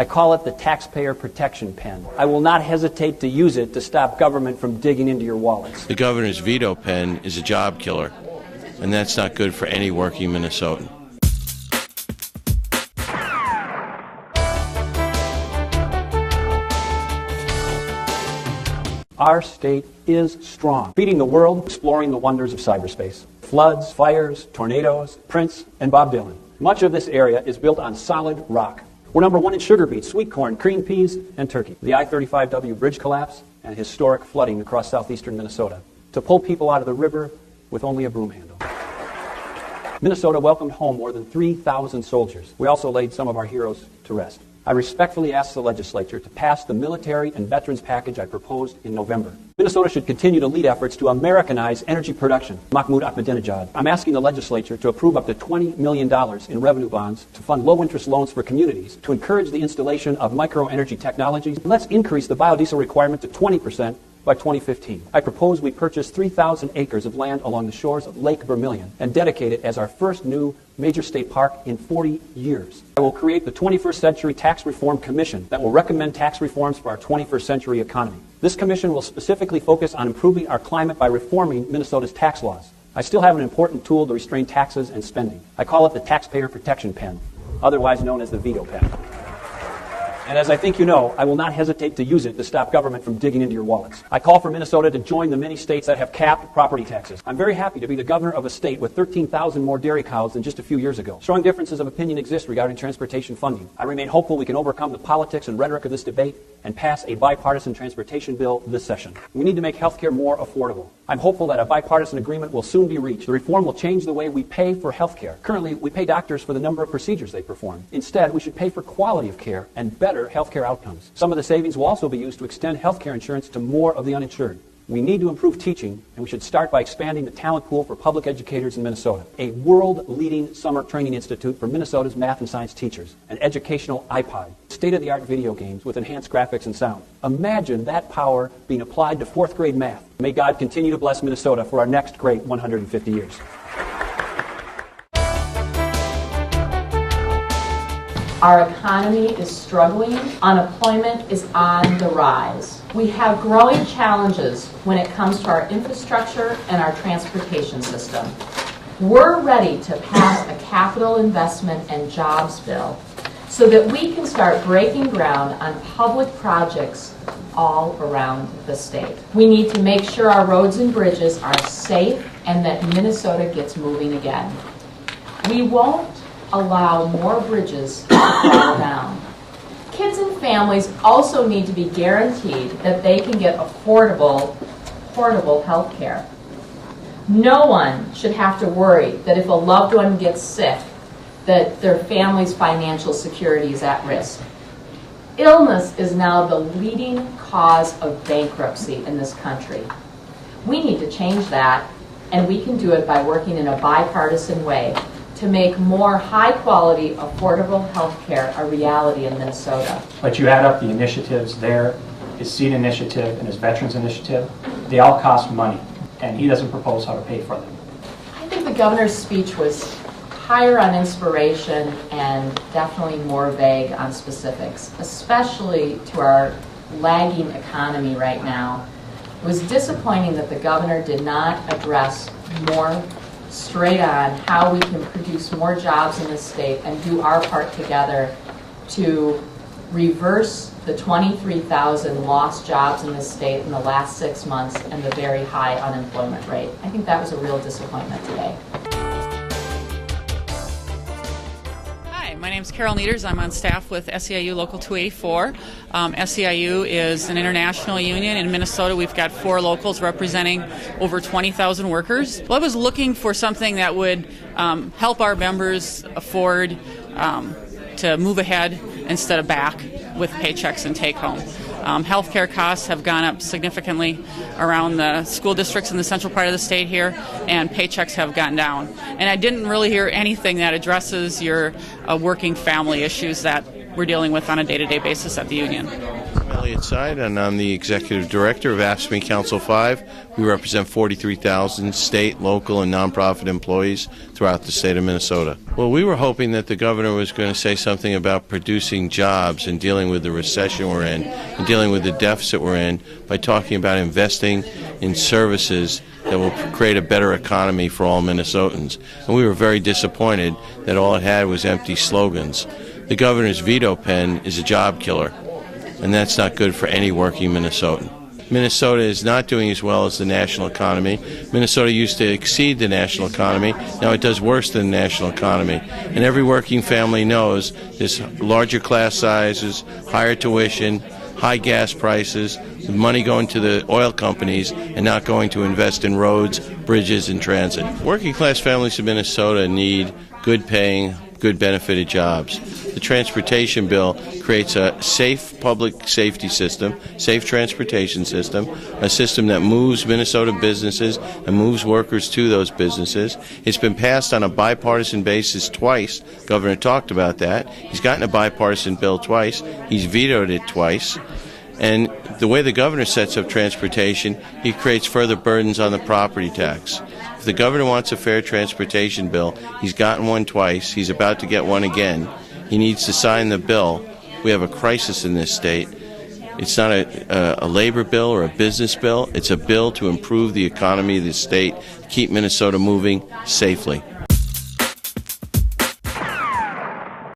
I call it the taxpayer protection pen. I will not hesitate to use it to stop government from digging into your wallets. The governor's veto pen is a job killer, and that's not good for any working Minnesotan. Our state is strong, feeding the world, exploring the wonders of cyberspace. Floods, fires, tornadoes, Prince, and Bob Dylan. Much of this area is built on solid rock. We're number one in sugar beets, sweet corn, green peas, and turkey. The I-35W bridge collapse and historic flooding across southeastern Minnesota to pull people out of the river with only a broom handle. Minnesota welcomed home more than 3,000 soldiers. We also laid some of our heroes to rest. I respectfully ask the legislature to pass the military and veterans package I proposed in November. Minnesota should continue to lead efforts to Americanize energy production. Mahmoud Ahmadinejad. I'm asking the legislature to approve up to $20 million in revenue bonds to fund low-interest loans for communities to encourage the installation of micro-energy technologies. Let's increase the biodiesel requirement to 20% by 2015. I propose we purchase 3,000 acres of land along the shores of Lake Vermillion and dedicate it as our first new major state park in 40 years. I will create the 21st Century Tax Reform Commission that will recommend tax reforms for our 21st century economy. This commission will specifically focus on improving our climate by reforming Minnesota's tax laws. I still have an important tool to restrain taxes and spending. I call it the taxpayer protection pen, otherwise known as the veto pen. And as I think you know, I will not hesitate to use it to stop government from digging into your wallets. I call for Minnesota to join the many states that have capped property taxes. I'm very happy to be the governor of a state with 13,000 more dairy cows than just a few years ago. Strong differences of opinion exist regarding transportation funding. I remain hopeful we can overcome the politics and rhetoric of this debate and pass a bipartisan transportation bill this session. We need to make health care more affordable. I'm hopeful that a bipartisan agreement will soon be reached. The reform will change the way we pay for health care. Currently, we pay doctors for the number of procedures they perform. Instead, we should pay for quality of care and better health care outcomes. Some of the savings will also be used to extend health care insurance to more of the uninsured. We need to improve teaching, and we should start by expanding the talent pool for public educators in Minnesota. A world-leading summer training institute for Minnesota's math and science teachers. An educational iPod. State-of-the-art video games with enhanced graphics and sound. Imagine that power being applied to fourth grade math. May God continue to bless Minnesota for our next great 150 years. Our economy is struggling. Unemployment is on the rise. We have growing challenges when it comes to our infrastructure and our transportation system. We're ready to pass a capital investment and jobs bill so that we can start breaking ground on public projects all around the state. We need to make sure our roads and bridges are safe and that Minnesota gets moving again. We won't allow more bridges to fall down. Kids and families also need to be guaranteed that they can get affordable health care. No one should have to worry that if a loved one gets sick, that their family's financial security is at risk. Illness is now the leading cause of bankruptcy in this country. We need to change that, and we can do it by working in a bipartisan way to make more high-quality, affordable health care a reality in Minnesota. But you add up the initiatives there, his SEED initiative and his Veterans Initiative, they all cost money, and he doesn't propose how to pay for them. I think the governor's speech was higher on inspiration and definitely more vague on specifics, especially to our lagging economy right now. It was disappointing that the governor did not address more straight on how we can produce more jobs in this state and do our part together to reverse the 23,000 lost jobs in this state in the last 6 months and the very high unemployment rate. I think that was a real disappointment today. My name's Carol Nieders. I'm on staff with SEIU Local 284. SEIU is an international union. In Minnesota, we've got 4 locals representing over 20,000 workers. Well, I was looking for something that would help our members afford to move ahead instead of back with paychecks and take-home. Healthcare costs have gone up significantly around the school districts in the central part of the state here, and paychecks have gone down. And I didn't really hear anything that addresses your working family issues that we're dealing with on a day-to-day basis at the union. I'm Elliot Seid, and I'm the Executive Director of AFSCME Council 5. We represent 43,000 state, local, and nonprofit employees throughout the state of Minnesota. Well, we were hoping that the governor was going to say something about producing jobs and dealing with the recession we're in and dealing with the deficit we're in by talking about investing in services that will create a better economy for all Minnesotans. And we were very disappointed that all it had was empty slogans. The governor's veto pen is a job killer, and that's not good for any working Minnesotan. Minnesota is not doing as well as the national economy. Minnesota used to exceed the national economy. Now it does worse than the national economy. And every working family knows there's larger class sizes, higher tuition, high gas prices, with money going to the oil companies and not going to invest in roads, bridges, and transit. Working class families in Minnesota need good paying, good benefited jobs. The transportation bill creates a safe public safety system, safe transportation system, a system that moves Minnesota businesses and moves workers to those businesses. It's been passed on a bipartisan basis twice. Governor talked about that. He's gotten a bipartisan bill twice. He's vetoed it twice. And the way the governor sets up transportation, he creates further burdens on the property tax. If the governor wants a fair transportation bill, he's gotten one twice, he's about to get one again. He needs to sign the bill. We have a crisis in this state. It's not a labor bill or a business bill. It's a bill to improve the economy of the state, keep Minnesota moving safely.